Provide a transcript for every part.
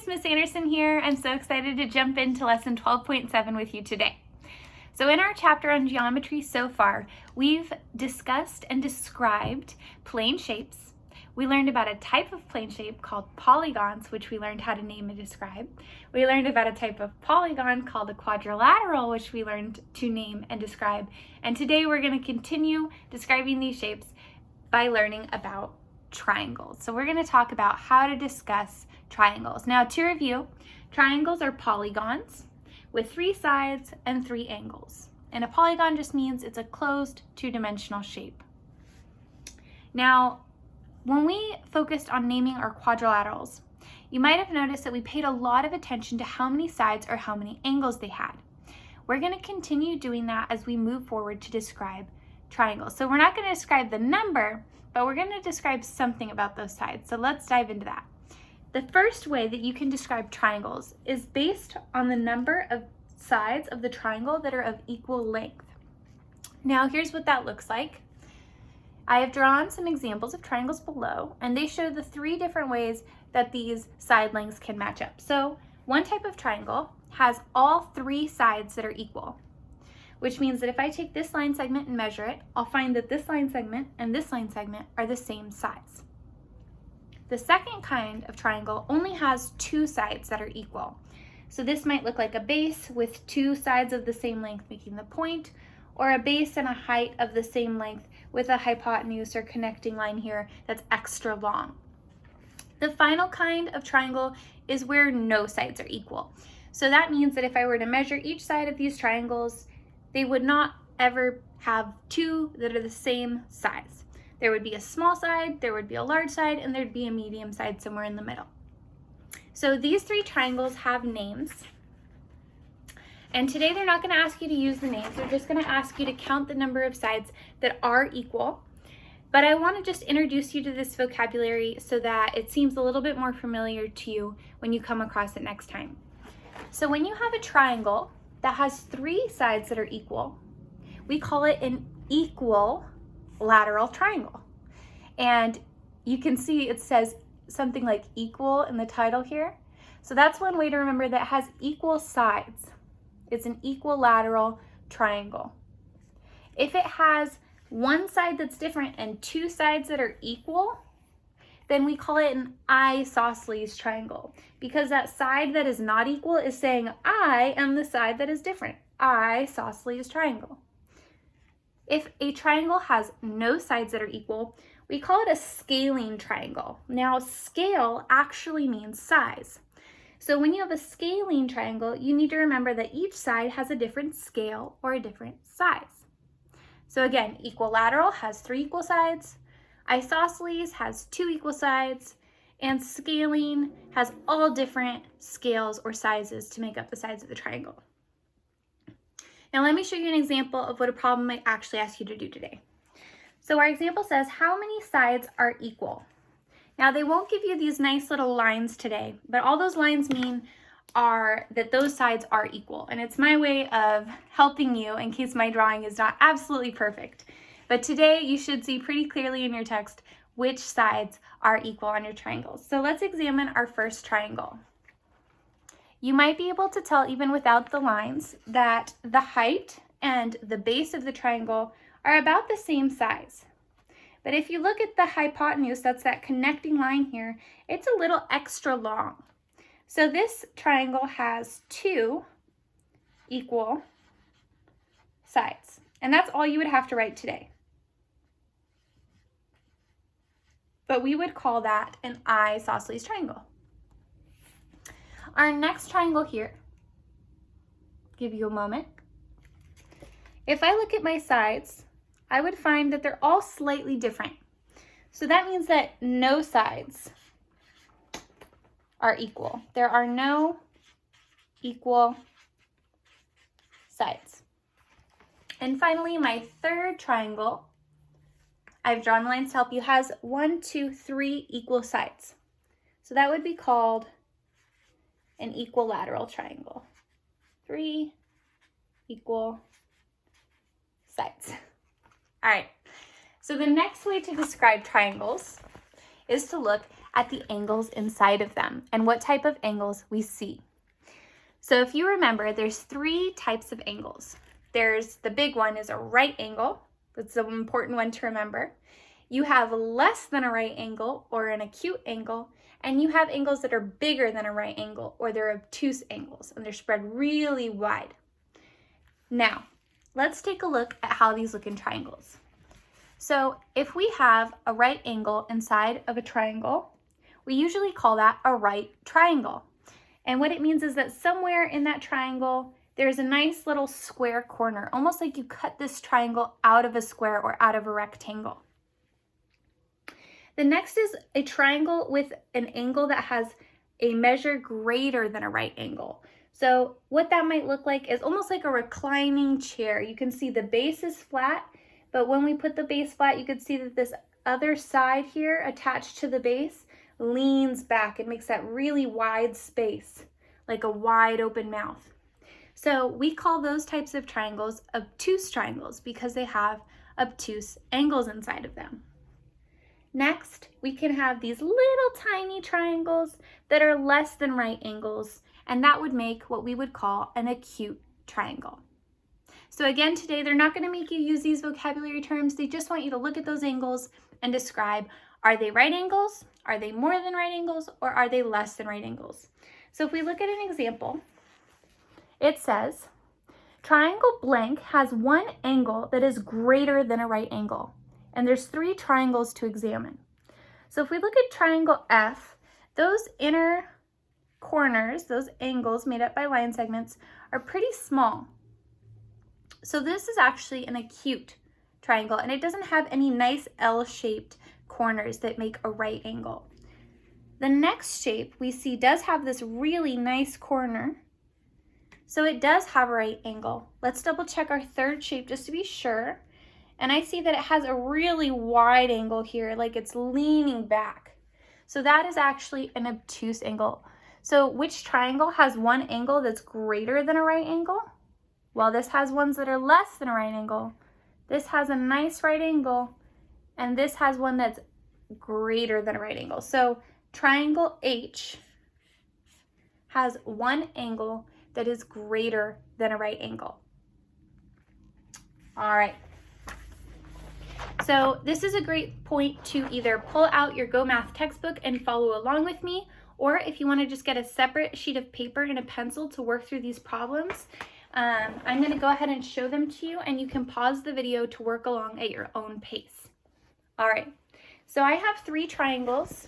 Miss Anderson here. I'm so excited to jump into lesson 12.7 with you today. So in our chapter on geometry so far, we've discussed and described plane shapes. We learned about a type of plane shape called polygons, which we learned how to name and describe. We learned about a type of polygon called a quadrilateral, which we learned to name and describe. And today we're going to continue describing these shapes by learning about triangles. So we're going to talk about how to discuss triangles. Now, to review, triangles are polygons with 3 sides and 3 angles. And a polygon just means it's a closed two-dimensional shape. Now, when we focused on naming our quadrilaterals, you might have noticed that we paid a lot of attention to how many sides or how many angles they had. We're going to continue doing that as we move forward to describe triangles. So we're not going to describe the number, but we're going to describe something about those sides. So let's dive into that. The first way that you can describe triangles is based on the number of sides of the triangle that are of equal length. Now, here's what that looks like. I have drawn some examples of triangles below, and they show the 3 different ways that these side lengths can match up. So one type of triangle has all 3 sides that are equal, which means that if I take this line segment and measure it, I'll find that this line segment and this line segment are the same size. The second kind of triangle only has 2 sides that are equal. So this might look like a base with 2 sides of the same length making the point, or a base and a height of the same length with a hypotenuse or connecting line here that's extra long. The final kind of triangle is where no sides are equal. So that means that if I were to measure each side of these triangles, they would not ever have 2 that are the same size. There would be a small side, there would be a large side, and there'd be a medium side somewhere in the middle. So these 3 triangles have names. And today they're not going to ask you to use the names. They're just going to ask you to count the number of sides that are equal. But I want to just introduce you to this vocabulary so that it seems a little bit more familiar to you when you come across it next time. So when you have a triangle that has 3 sides that are equal, we call it an equilateral triangle. And you can see it says something like equal in the title here. So that's one way to remember that it has equal sides. It's an equilateral triangle. If it has one side that's different and 2 sides that are equal, then we call it an isosceles triangle, because that side that is not equal is saying, I am the side that is different. Isosceles triangle. If a triangle has no sides that are equal, we call it a scalene triangle. Now, scale actually means size. So when you have a scalene triangle, you need to remember that each side has a different scale or a different size. So again, equilateral has 3 equal sides, isosceles has 2 equal sides, and scalene has all different scales or sizes to make up the sides of the triangle. Now let me show you an example of what a problem might actually ask you to do today. So our example says, how many sides are equal? Now they won't give you these nice little lines today, but all those lines mean are that those sides are equal. And it's my way of helping you in case my drawing is not absolutely perfect. But today you should see pretty clearly in your text which sides are equal on your triangles. So let's examine our first triangle. You might be able to tell even without the lines that the height and the base of the triangle are about the same size. But if you look at the hypotenuse, that's that connecting line here, it's a little extra long. So this triangle has 2 equal sides. And that's all you would have to write today. But we would call that an isosceles triangle. Our next triangle here, give you a moment. If I look at my sides, I would find that they're all slightly different. So that means that no sides are equal. There are no equal sides. And finally, my third triangle, I've drawn the lines to help you, has 1, 2, 3 equal sides. So that would be called an equilateral triangle. 3 equal sides. All right, so the next way to describe triangles is to look at the angles inside of them and what type of angles we see. So if you remember, there's 3 types of angles. There's the big one is a right angle. That's the important one to remember. You have less than a right angle or an acute angle, and you have angles that are bigger than a right angle, or they're obtuse angles, and they're spread really wide. Now, let's take a look at how these look in triangles. So if we have a right angle inside of a triangle, we usually call that a right triangle. And what it means is that somewhere in that triangle, there's a nice little square corner, almost like you cut this triangle out of a square or out of a rectangle. The next is a triangle with an angle that has a measure greater than a right angle. So what that might look like is almost like a reclining chair. You can see the base is flat, but when we put the base flat, you can see that this other side here attached to the base leans back. It makes that really wide space, like a wide open mouth. So we call those types of triangles obtuse triangles because they have obtuse angles inside of them. Next, we can have these little tiny triangles that are less than right angles, and that would make what we would call an acute triangle. So again, today they're not going to make you use these vocabulary terms. They just want you to look at those angles and describe, are they right angles? Are they more than right angles? Or are they less than right angles? So if we look at an example, it says, triangle blank has one angle that is greater than a right angle. And there's 3 triangles to examine. So if we look at triangle F, those inner corners, those angles made up by line segments, are pretty small. So this is actually an acute triangle, and it doesn't have any nice L-shaped corners that make a right angle. The next shape we see does have this really nice corner, so it does have a right angle. Let's double check our third shape just to be sure. And I see that it has a really wide angle here, like it's leaning back. So that is actually an obtuse angle. So which triangle has one angle that's greater than a right angle? Well, this has ones that are less than a right angle. This has a nice right angle, and this has one that's greater than a right angle. So triangle H has one angle that is greater than a right angle. All right. So this is a great point to either pull out your Go Math textbook and follow along with me, or if you want to just get a separate sheet of paper and a pencil to work through these problems, I'm going to go ahead and show them to you, and you can pause the video to work along at your own pace. All right, so I have 3 triangles,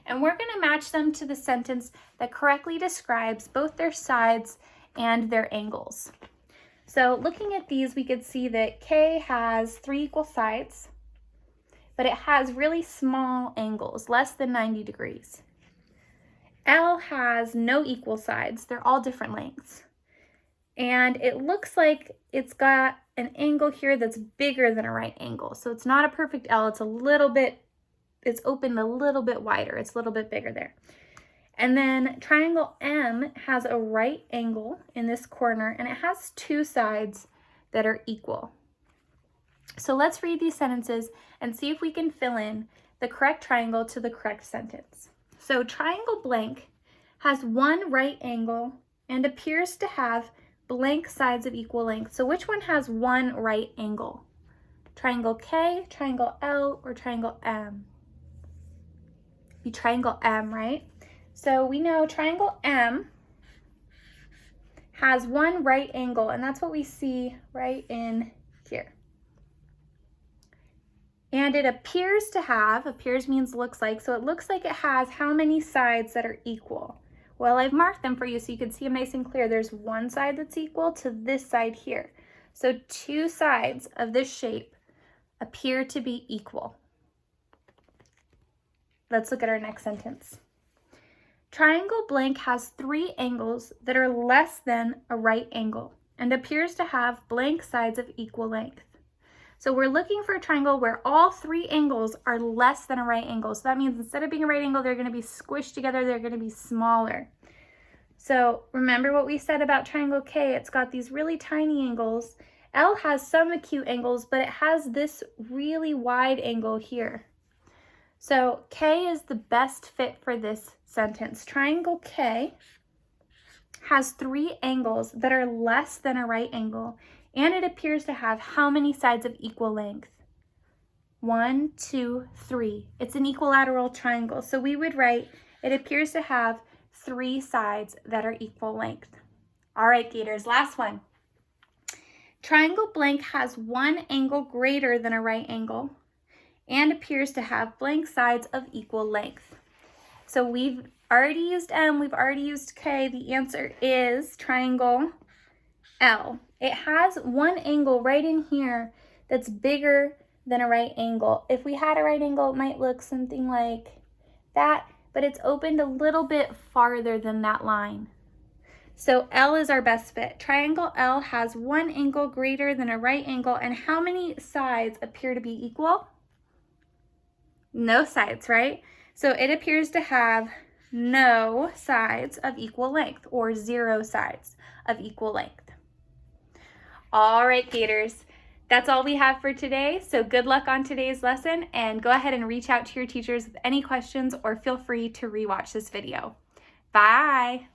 and we're going to match them to the sentence that correctly describes both their sides and their angles. So looking at these, we could see that K has 3 equal sides, but it has really small angles, less than 90 degrees. L has no equal sides. They're all different lengths. And it looks like it's got an angle here that's bigger than a right angle. So it's not a perfect L. It's it's opened a little bit wider. It's a little bit bigger there. And then triangle M has a right angle in this corner, and it has 2 sides that are equal. So let's read these sentences and see if we can fill in the correct triangle to the correct sentence. So triangle blank has one right angle and appears to have blank sides of equal length. So which one has one right angle? Triangle K, triangle L, or triangle M? Be triangle M, right? So we know triangle M has one right angle, and that's what we see right in here. And it appears to have, appears means looks like, so it looks like it has how many sides that are equal? Well, I've marked them for you so you can see them nice and clear. There's one side that's equal to this side here. So 2 sides of this shape appear to be equal. Let's look at our next sentence. Triangle blank has 3 angles that are less than a right angle and appears to have blank sides of equal length. So we're looking for a triangle where all 3 angles are less than a right angle. So that means instead of being a right angle, they're going to be squished together. They're going to be smaller. So remember what we said about triangle K. It's got these really tiny angles. L has some acute angles, but it has this really wide angle here. So K is the best fit for this sentence. Triangle K has 3 angles that are less than a right angle, and it appears to have how many sides of equal length? 1, 2, 3. It's an equilateral triangle. So we would write, it appears to have 3 sides that are equal length. All right, Gators, last one. Triangle blank has 1 angle greater than a right angle and appears to have blank sides of equal length. So we've already used M, we've already used K. The answer is triangle L. It has 1 angle right in here that's bigger than a right angle. If we had a right angle, it might look something like that, but it's opened a little bit farther than that line. So L is our best fit. Triangle L has 1 angle greater than a right angle, and how many sides appear to be equal? No sides, right? So it appears to have no sides of equal length, or 0 sides of equal length. All right, Gators, that's all we have for today. So good luck on today's lesson, and go ahead and reach out to your teachers with any questions, or feel free to rewatch this video. Bye.